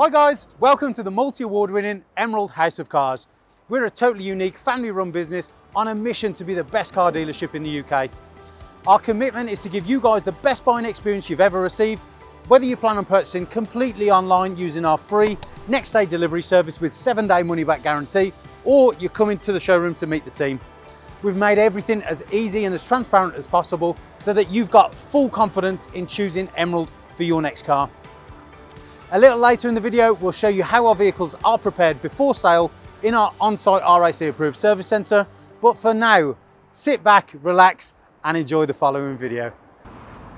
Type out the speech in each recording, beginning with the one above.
Hi guys, welcome to the multi-award winning Emerald House of Cars. We're a totally unique family run business on a mission to be the best car dealership in the UK. Our commitment is to give you guys the best buying experience you've ever received, whether you plan on purchasing completely online using our free next day delivery service with 7-day money back guarantee, or you're coming to the showroom to meet the team. We've made everything as easy and as transparent as possible so that you've got full confidence in choosing Emerald for your next car. A little later in the video, we'll show you how our vehicles are prepared before sale in our on-site RAC approved service centre. But for now, sit back, relax and enjoy the following video.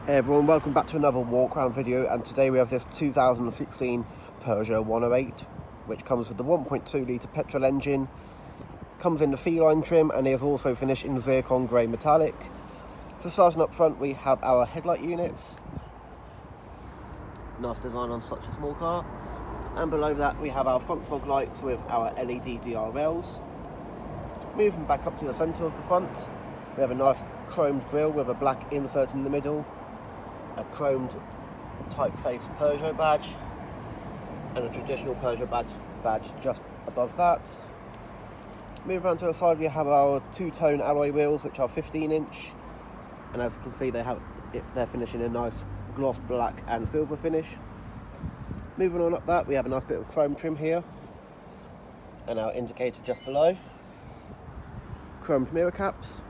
Hey everyone, welcome back to another walk around video, and today we have this 2016 Peugeot 108 which comes with the 1.2 litre petrol engine, comes in the feline trim and is also finished in Zircon Grey Metallic. So starting up front we have our headlight units, nice design on such a small car, and below that we have our front fog lights with our LED DRLs. Moving back up to the centre of the front, we have a nice chromed grille with a black insert in the middle, a chromed typeface Peugeot badge and a traditional Peugeot badge just above that. Move around to the side, we have our two-tone alloy wheels which are 15-inch, and as you can see they're finishing a nice gloss black and silver finish. Moving on up that, we have a nice bit of chrome trim here and our indicator just below. Chromed mirror caps,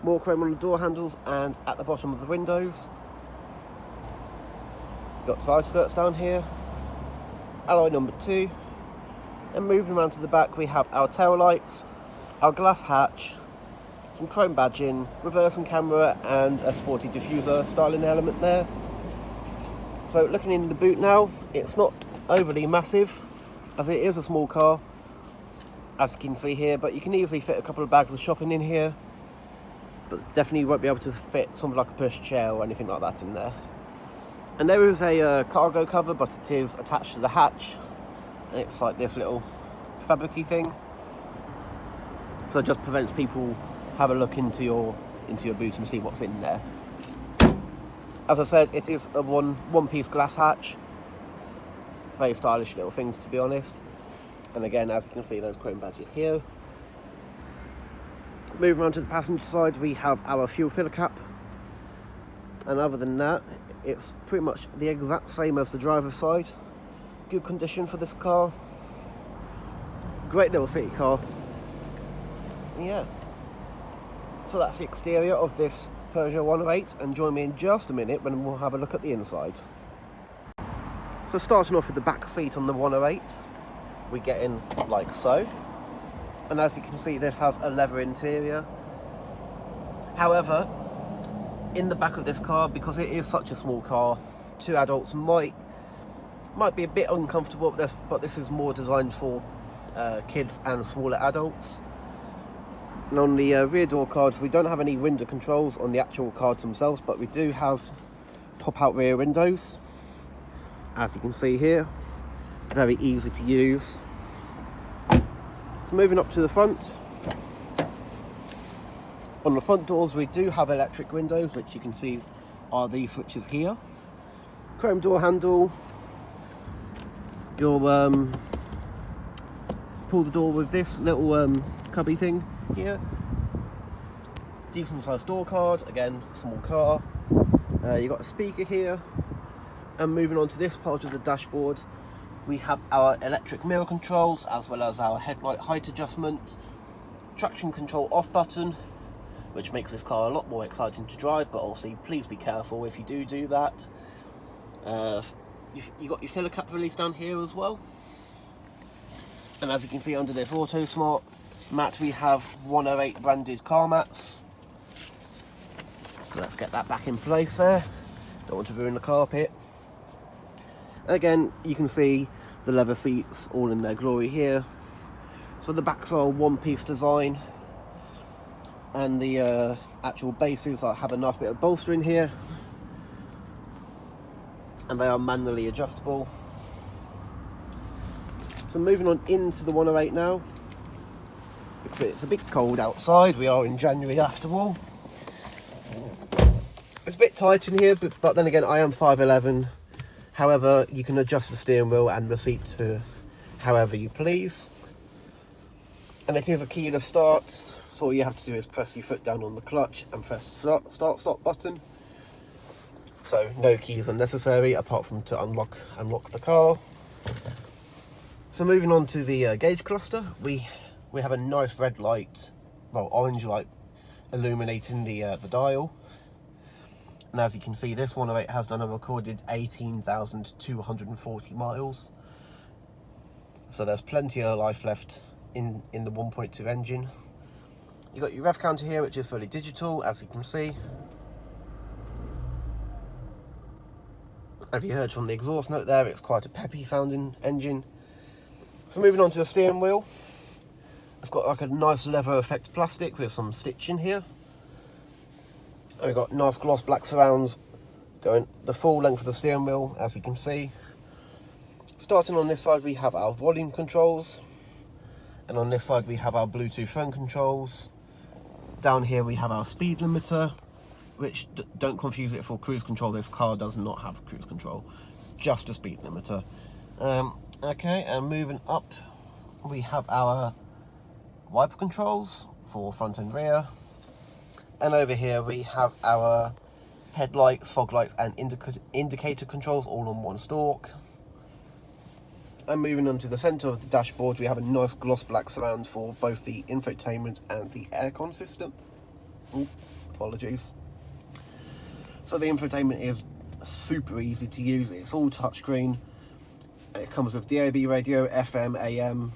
more chrome on the door handles and at the bottom of the windows. Got side skirts down here, alloy number 2, and moving around to the back we have our tail lights, our glass hatch, some chrome badging, reversing camera and a sporty diffuser styling element there. So looking in the boot now, it's not overly massive as it is a small car, as you can see here, but you can easily fit a couple of bags of shopping in here, but definitely won't be able to fit something like a push chair or anything like that in there. And there is a cargo cover, but it is attached to the hatch, and it's like this little fabric-y thing, so it just prevents people have a look into your boot and see what's in there. As I said, it is a one-piece glass hatch. It's a very stylish little thing, to be honest. And again, as you can see, those chrome badges here. Moving on to the passenger side, we have our fuel filler cap, and other than that, it's pretty much the exact same as the driver's side. Good condition for this car. Great little city car. Yeah. So that's the exterior of this Peugeot 108, and join me in just a minute when we'll have a look at the inside. So starting off with the back seat on the 108, we get in like so, and as you can see this has a leather interior. However, in the back of this car, because it is such a small car, two adults might be a bit uncomfortable with this, but this is more designed for kids and smaller adults. And on the rear door cards, we don't have any window controls on the actual cards themselves, but we do have pop-out rear windows, as you can see here. Very easy to use. So moving up to the front, on the front doors we do have electric windows, which you can see are these switches here. Chrome door handle. You'll pull the door with this little cubby thing here. Decent sized door card, again small car. You've got a speaker here, and moving on to this part of the dashboard, we have our electric mirror controls as well as our headlight height adjustment, traction control off button, which makes this car a lot more exciting to drive, but also please be careful if you do that. You got your filler cap release down here as well, and as you can see under this Auto Smart mat we have 108 branded car mats. So let's get that back in place there, don't want to ruin the carpet. Again, you can see the leather seats all in their glory here. So the backs are a one-piece design, and the actual bases have a nice bit of bolstering here, and they are manually adjustable. So moving on into the 108 now, because it's a bit cold outside, we are in January after all. It's a bit tight in here, but then again I am 5'11", However, you can adjust the steering wheel and the seat to however you please. And it is a keyless start, so all you have to do is press your foot down on the clutch and press the start button. So no keys are necessary apart from to unlock the car. So moving on to the gauge cluster, we have a nice red light, well, orange light illuminating the dial. And as you can see, this 108 has done a recorded 18,240 miles. So there's plenty of life left in the 1.2 engine. You've got your rev counter here, which is fully digital, as you can see. Have you heard from the exhaust note there? It's quite a peppy sounding engine. So moving on to the steering wheel. It's got like a nice leather effect plastic with some stitching here. And we've got nice gloss black surrounds going the full length of the steering wheel, as you can see. Starting on this side, we have our volume controls, and on this side we have our Bluetooth phone controls. Down here we have our speed limiter, which don't confuse it for cruise control. This car does not have cruise control, just a speed limiter. Okay, and moving up, we have our wiper controls for front and rear. And over here we have our headlights, fog lights and indicator controls all on one stalk. And moving on to the centre of the dashboard, we have a nice gloss black surround for both the infotainment and the aircon system. Ooh, apologies. So the infotainment is super easy to use. It's all touchscreen. It comes with DAB radio, FM, AM,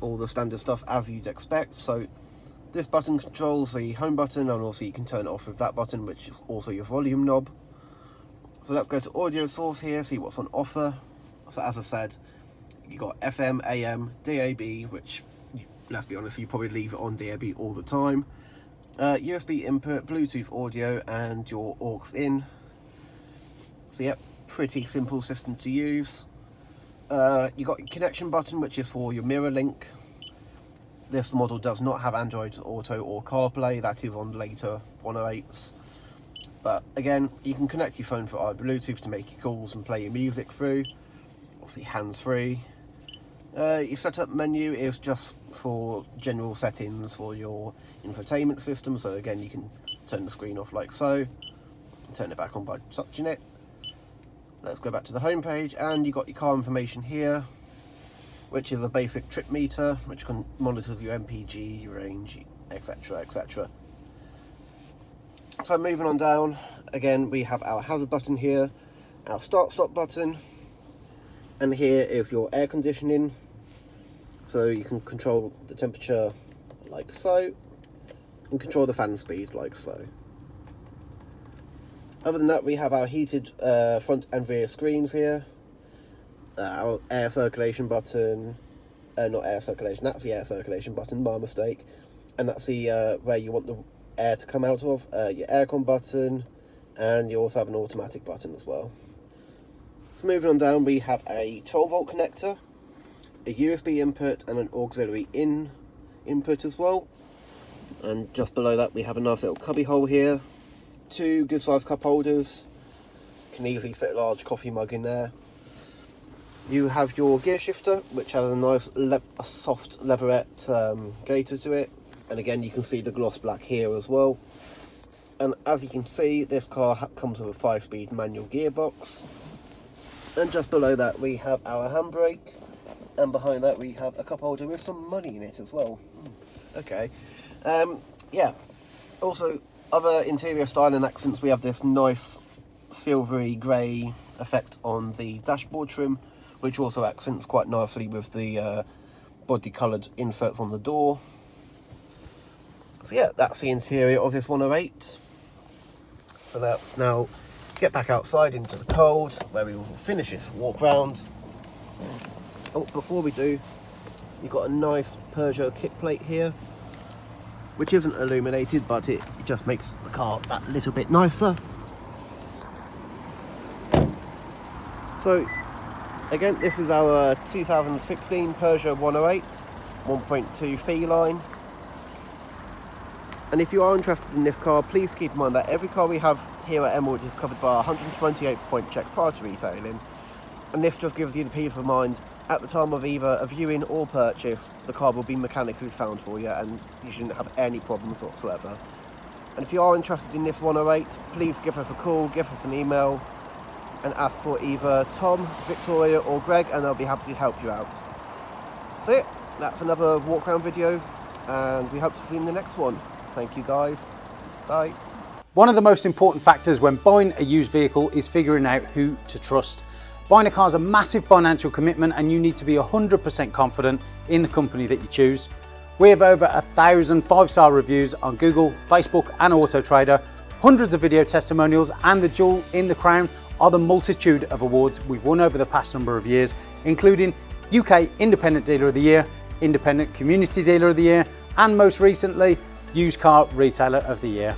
all the standard stuff as you'd expect. So this button controls the home button, and also you can turn it off with that button, which is also your volume knob. So let's go to audio source here, see what's on offer. So as I said, you got FM, AM, DAB, which, let's be honest, you probably leave it on DAB all the time. USB input, Bluetooth audio, and your aux in. So yep, pretty simple system to use. You got your connection button, which is for your mirror link. This model does not have Android Auto or CarPlay. That is on later 108s. But again, you can connect your phone via Bluetooth to make your calls and play your music through. Obviously hands-free. Your setup menu is just for general settings for your infotainment system. So again, you can turn the screen off like so, turn it back on by touching it. Let's go back to the home page, and you got your car information here, which is a basic trip meter, which monitors your MPG, your range, etc, etc. So moving on down, again we have our hazard button here, our start-stop button, and here is your air conditioning. So you can control the temperature like so, and control the fan speed like so. Other than that, we have our heated front and rear screens here. Our air circulation button, not air circulation, that's the air circulation button, my mistake. And that's the where you want the air to come out of, your aircon button, and you also have an automatic button as well. So moving on down, we have a 12 volt connector, a USB input and an auxiliary input as well. And just below that we have a nice little cubby hole here, two good sized cup holders, can easily fit a large coffee mug in there. You have your gear shifter, which has a nice soft leatherette gaiter to it, and again you can see the gloss black here as well. And as you can see, this car comes with a 5-speed manual gearbox. And just below that we have our handbrake, and behind that we have a cup holder with some money in it as well. Okay, yeah. Also, other interior style and accents, we have this nice silvery grey effect on the dashboard trim, which also accents quite nicely with the body coloured inserts on the door. So yeah, that's the interior of this 108. So let's now get back outside into the cold, where we will finish this walk round. Oh, before we do, you've got a nice Peugeot kick plate here, which isn't illuminated, but it just makes the car that little bit nicer. So again, this is our 2016 Peugeot 108 1.2 Feline. And if you are interested in this car, please keep in mind that every car we have here at Emerald is covered by a 128-point check prior to retailing, and this just gives you the peace of mind at the time of either a viewing or purchase. The car will be mechanically sound for you and you shouldn't have any problems whatsoever. And if you are interested in this 108, please give us a call, give us an email and ask for either Tom, Victoria or Greg, and they'll be happy to help you out. So yeah, that's another walk around video and we hope to see you in the next one. Thank you guys. Bye. One of the most important factors when buying a used vehicle is figuring out who to trust. Buying a car is a massive financial commitment and you need to be 100% confident in the company that you choose. We have over 1,000 5-star reviews on Google, Facebook and Auto Trader, hundreds of video testimonials, and the jewel in the crown are the multitude of awards we've won over the past number of years, including UK Independent Dealer of the Year, Independent Community Dealer of the Year, and most recently, Used Car Retailer of the Year.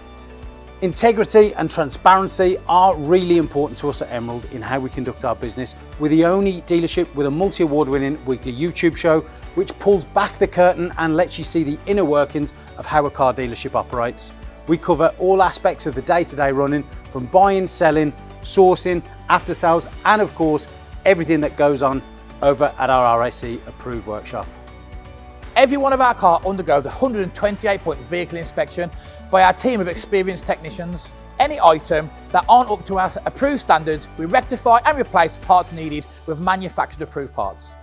Integrity and transparency are really important to us at Emerald in how we conduct our business. We're the only dealership with a multi-award winning weekly YouTube show which pulls back the curtain and lets you see the inner workings of how a car dealership operates. We cover all aspects of the day-to-day running, from buying, selling, sourcing, after sales, and of course everything that goes on over at our RAC approved workshop. Every one of our cars undergoes a 128-point vehicle inspection by our team of experienced technicians. Any item that aren't up to our approved standards, we rectify and replace parts needed with manufactured approved parts.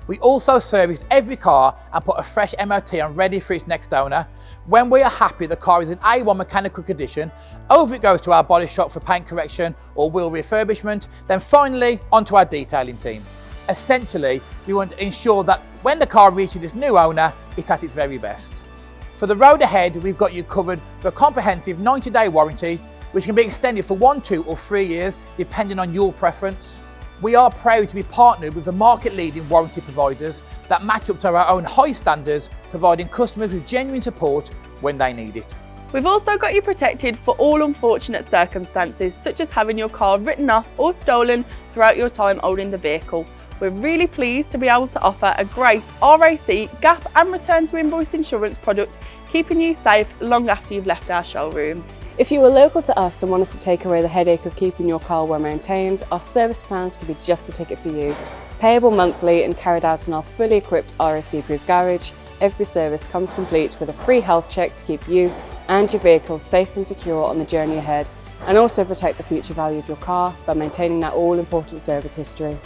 We also service every car and put a fresh MOT on ready for its next owner. When we are happy the car is in A1 mechanical condition, over it goes to our body shop for paint correction or wheel refurbishment, then finally onto our detailing team. Essentially, we want to ensure that when the car reaches its new owner, it's at its very best. For the road ahead, we've got you covered for a comprehensive 90-day warranty, which can be extended for 1, 2 or 3 years, depending on your preference. We are proud to be partnered with the market-leading warranty providers that match up to our own high standards, providing customers with genuine support when they need it. We've also got you protected for all unfortunate circumstances, such as having your car written off or stolen throughout your time holding the vehicle. We're really pleased to be able to offer a great RAC, gap and return to invoice insurance product, keeping you safe long after you've left our showroom. If you are local to us and want us to take away the headache of keeping your car well maintained, our service plans could be just the ticket for you. Payable monthly and carried out in our fully equipped RAC approved garage, every service comes complete with a free health check to keep you and your vehicle safe and secure on the journey ahead, and also protect the future value of your car by maintaining that all-important service history.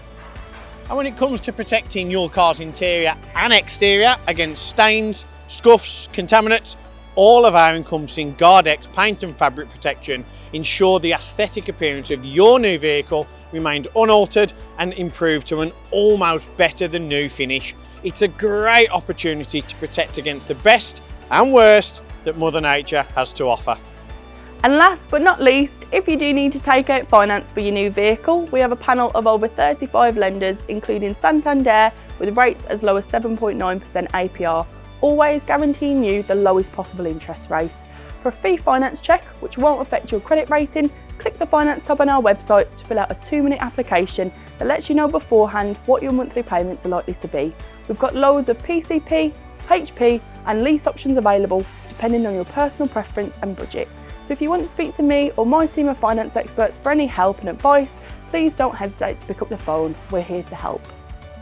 And when it comes to protecting your car's interior and exterior against stains, scuffs, contaminants, all of our encompassing Guardex paint and fabric protection ensure the aesthetic appearance of your new vehicle remained unaltered and improved to an almost better than new finish. It's a great opportunity to protect against the best and worst that Mother Nature has to offer. And last but not least, if you do need to take out finance for your new vehicle, we have a panel of over 35 lenders, including Santander, with rates as low as 7.9% APR, always guaranteeing you the lowest possible interest rate. For a free finance check, which won't affect your credit rating, click the finance tab on our website to fill out a 2-minute application that lets you know beforehand what your monthly payments are likely to be. We've got loads of PCP, HP and lease options available, depending on your personal preference and budget. So if you want to speak to me or my team of finance experts for any help and advice, please don't hesitate to pick up the phone. We're here to help.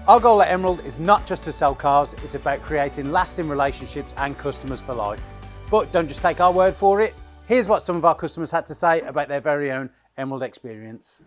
Our goal at Emerald is not just to sell cars, it's about creating lasting relationships and customers for life. But don't just take our word for it. Here's what some of our customers had to say about their very own Emerald experience.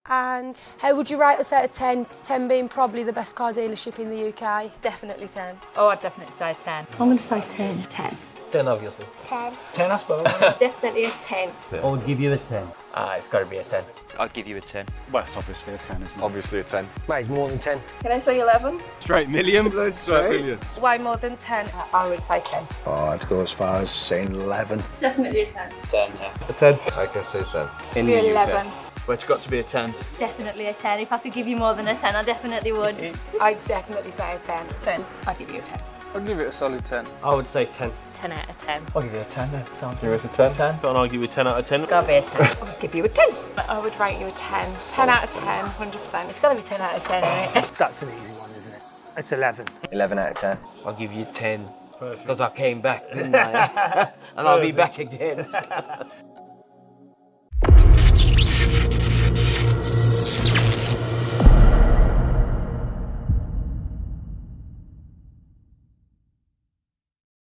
And how would you rate us out of 10? 10 being probably the best car dealership in the UK. Definitely 10. Oh, I'd definitely say 10. I'm going to say 10. 10. 10 obviously. 10. 10 I suppose. Definitely a 10. I would give you a 10. It's got to be a 10. I'd give you a 10. Well, it's obviously a 10, isn't it? Obviously a 10. Mate, it's more than 10. Can I say 11? Straight million. Straight million. Way more than 10. I would say 10. Oh, I'd go as far as saying 11. Definitely a 10. 10, yeah. A 10. I can say 10. Maybe 11. Well, it's got to be a 10. Definitely a 10. If I could give you more than a 10, I definitely would. I'd definitely say a 10. 10. I'd give you a 10. I'd give it a solid 10. I would say 10. 10 out of 10. I'll give you a 10 then. Sounds Give it a 10. 10. Don't argue with 10 out of 10. Gotta be a 10. I'd give you a 10. I would rate you a 10. 10 out of 10, 100%. It's gotta be 10 out of 10, isn't it? That's an easy one, isn't it? It's 11. 11 out of 10. I'll give you 10. Perfect. Because I came back, didn't I? And I'll be back again.